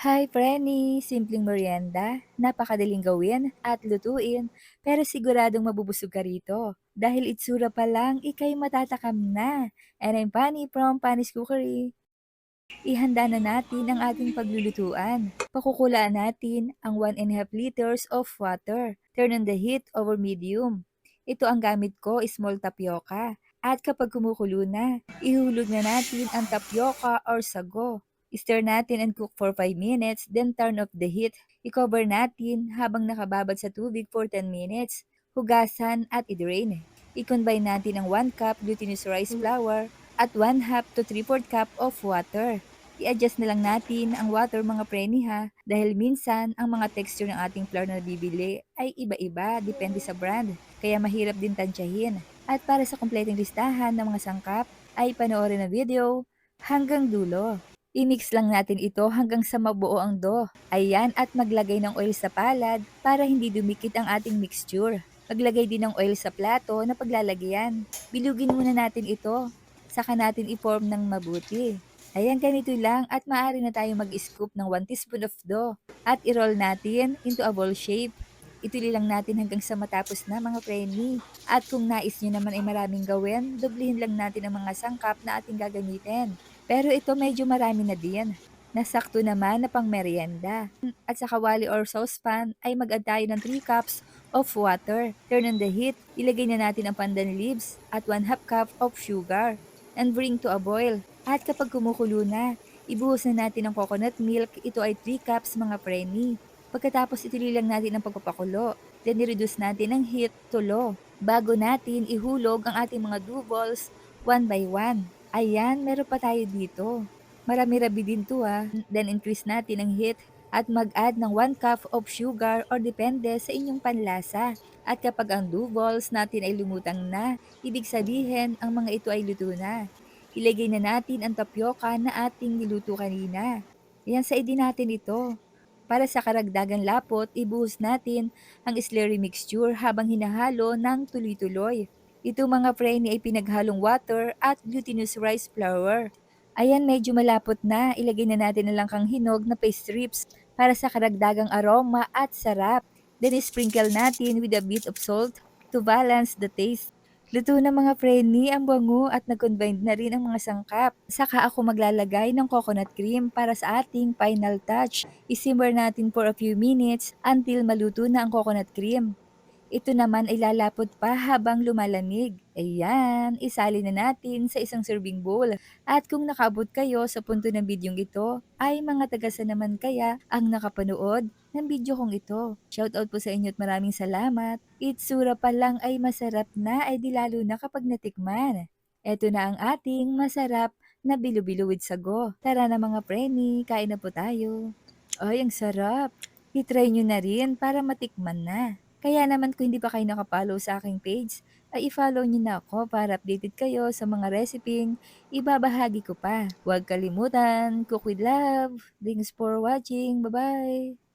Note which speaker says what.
Speaker 1: Hi, Frenny! Simpleng merienda, napakadaling gawin at lutuin, pero siguradong mabubusog ka rito. Dahil itsura pa lang, ikay matatakam na. And I'm Pani from Panis Cookery. Ihanda na natin ang ating paglulutuan. Pakukulaan natin ang 1.5 liters of water. Turn on the heat over medium. Ito ang gamit ko, small tapioca. At kapag kumukulo na, ihulog na natin ang tapioca or sago. Stir natin and cook for 5 minutes, then turn off the heat. I-cover natin habang nakababad sa tubig for 10 minutes. Hugasan at i-drain. I-combine natin ang 1 cup glutinous rice flour at 1/2 to 3/4 cup of water. I-adjust na lang natin ang water mga preni ha, dahil minsan ang mga texture ng ating flour na nabibili ay iba-iba depende sa brand, kaya mahirap din tansyahin. At para sa kumpletong listahan ng mga sangkap, ay panoorin ang video hanggang dulo. I-mix lang natin ito hanggang sa mabuo ang dough. Ayan, at maglagay ng oil sa palad para hindi dumikit ang ating mixture. Maglagay din ng oil sa plato na paglalagyan. Bilugin muna natin ito, saka natin i-form ng mabuti. Ayan, ganito lang at maaari na tayo mag-scoop ng 1 teaspoon of dough at i-roll natin into a ball shape. Ituloy lang natin hanggang sa matapos na mga preni. At kung nais nyo naman ay maraming gawin, doblihin lang natin ang mga sangkap na ating gagamitin. Pero ito medyo marami na din. Nasakto naman na pang merienda. At sa kawali or saucepan ay mag-add tayo ng 3 cups of water. Turn on the heat, ilagay na natin ang pandan leaves at 1/2 cup of sugar and bring to a boil. At kapag kumukulo na, ibuhos na natin ang coconut milk. Ito ay 3 cups mga preni. Pagkatapos ituloy lang natin ang pagpapakulo. Then i-reduce natin ang heat to low. Bago natin ihulog ang ating mga dough balls one by one. Ayan, meron pa tayo dito. Marami-rabi din to ha. Then increase natin ang heat at mag-add ng 1 cup of sugar or depende sa inyong panlasa. At kapag ang dough balls natin ay lumutang na, ibig sabihin ang mga ito ay luto na. Ilagay na natin ang tapioca na ating niluto kanina. Yan, saidin natin ito. Para sa karagdagang lapot, ibuhos natin ang slurry mixture habang hinahalo ng tuloy-tuloy. Ito mga preni ay pinaghalong water at glutinous rice flour. Ayan, medyo malapot na. Ilagay na natin ang langkang hinog na paste strips para sa karagdagang aroma at sarap. Then sprinkle natin with a bit of salt to balance the taste. Luto na mga preni, ang bango at nag-combine na rin ang mga sangkap. Saka ako maglalagay ng coconut cream para sa ating final touch. Isimmer natin for a few minutes until maluto na ang coconut cream. Ito naman ay lalapot pa habang lumalamig. Ayan, isali na natin sa isang serving bowl. At kung nakaabot kayo sa punto ng bidyong ito, ay mga tagasa naman kaya ang nakapanood ng video kong ito. Shoutout po sa inyo at maraming salamat. Itsura pa lang ay masarap na, ay di lalo na kapag natikman. Ito na ang ating masarap na bilo-bilo with sago. Tara na mga preni, kain na po tayo. Ay, ang sarap. I-try nyo na rin para matikman na. Kaya naman kung hindi pa kayo nakapollow sa aking page, ay i-follow nyo na ako para updated kayo sa mga reseping ibabahagi ko pa. Huwag kalimutan, cook with love. Thanks for watching. Bye-bye!